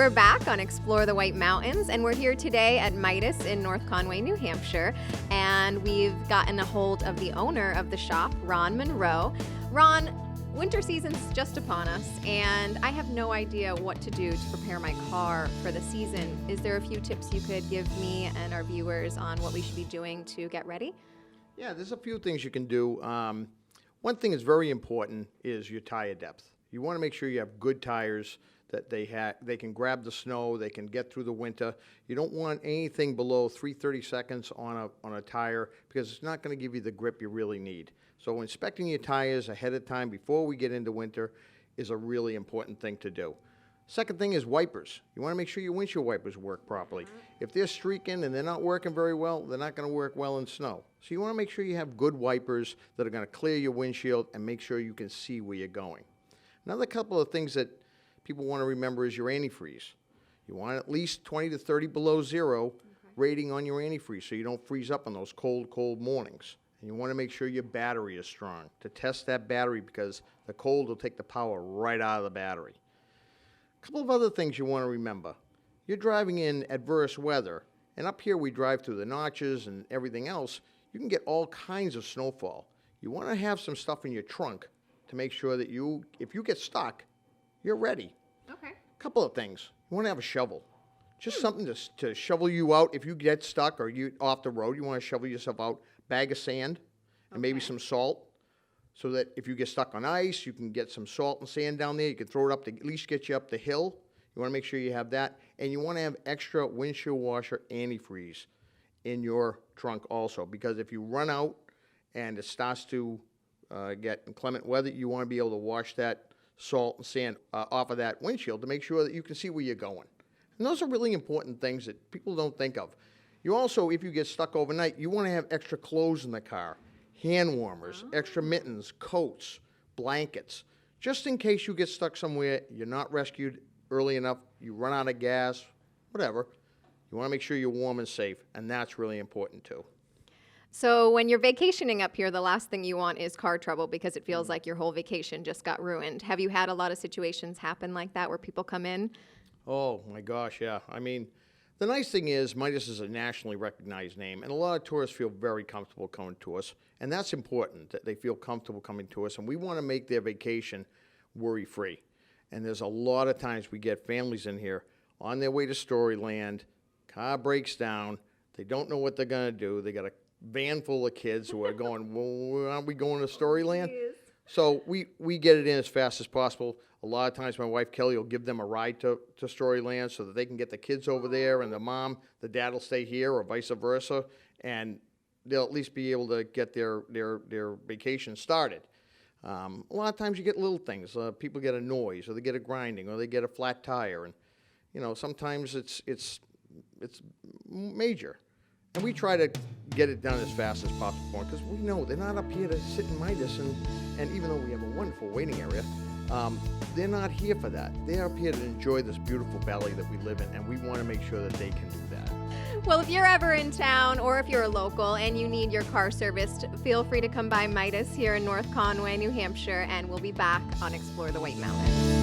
We're back on Explore the White Mountains, and we're here today at Midas in North Conway, New Hampshire, and we've gotten a hold of the owner of the shop, Ron Munro. Ron, winter season's just upon us, and I have no idea what to do to prepare my car for the season. Is there a few tips you could give me and our viewers on what we should be doing to get ready? Yeah, there's a few things you can do. One thing that's very important is your tire depth. You want to make sure you have good tires that they can grab the snow, they can get through the winter. You don't want anything below 3/32 on a tire because it's not going to give you the grip you really need. So inspecting your tires ahead of time before we get into winter is a really important thing to do. Second thing is wipers. You want to make sure your windshield wipers work properly. If they're streaking and they're not working very well, they're not going to work well in snow. So you want to make sure you have good wipers that are going to clear your windshield and make sure you can see where you're going. Another couple of things that people want to remember is your antifreeze. You want at least 20 to 30 below zero rating on your antifreeze so you don't freeze up on those cold mornings. And you want to make sure your battery is strong. To test that battery because the cold will take the power right out of the battery. A couple of other things you want to remember. You're driving in adverse weather, and up here we drive through the notches and everything else. You can get all kinds of snowfall. You want to have some stuff in your trunk to make sure that if you get stuck, you're ready. Okay. Couple of things. You want to have a shovel. Just something to shovel you out if you get stuck or you off the road. You want to shovel yourself out. Bag of sand and maybe some salt so that if you get stuck on ice, you can get some salt and sand down there. You can throw it up to at least get you up the hill. You want to make sure you have that. And you want to have extra windshield washer antifreeze in your trunk also because if you run out and it starts to get inclement weather, you want to be able to wash that salt and sand off of that windshield to make sure that you can see where you're going. And those are really important things that people don't think of. You also, if you get stuck overnight, you want to have extra clothes in the car, hand warmers, extra mittens, coats, blankets, just in case you get stuck somewhere, you're not rescued early enough, you run out of gas, whatever. You want to make sure you're warm and safe, and that's really important too. So when you're vacationing up here, the last thing you want is car trouble because it feels like your whole vacation just got ruined. Have you had a lot of situations happen like that where people come in? Oh my gosh, yeah. I mean, the nice thing is Midas is a nationally recognized name, and a lot of tourists feel very comfortable coming to us, and that's important, that they feel comfortable coming to us, and we want to make their vacation worry-free. And there's a lot of times we get families in here on their way to Storyland, car breaks down, they don't know what they're going to do, they got a van full of kids who are going, well, aren't we going to Storyland? So we get it in as fast as possible. A lot of times my wife Kelly will give them a ride to Storyland so that they can get the kids over there and the dad will stay here or vice versa, and they'll at least be able to get their vacation started. A lot of times you get little things. People get a noise or they get a grinding or they get a flat tire, and sometimes it's major. And we try to get it done as fast as possible because we know they're not up here to sit in Midas, and even though we have a wonderful waiting area, they're not here for that. They're up here to enjoy this beautiful valley that we live in, and we want to make sure that they can do that. Well, if you're ever in town or if you're a local and you need your car serviced, feel free to come by Midas here in North Conway, New Hampshire, and we'll be back on Explore the White Mountains.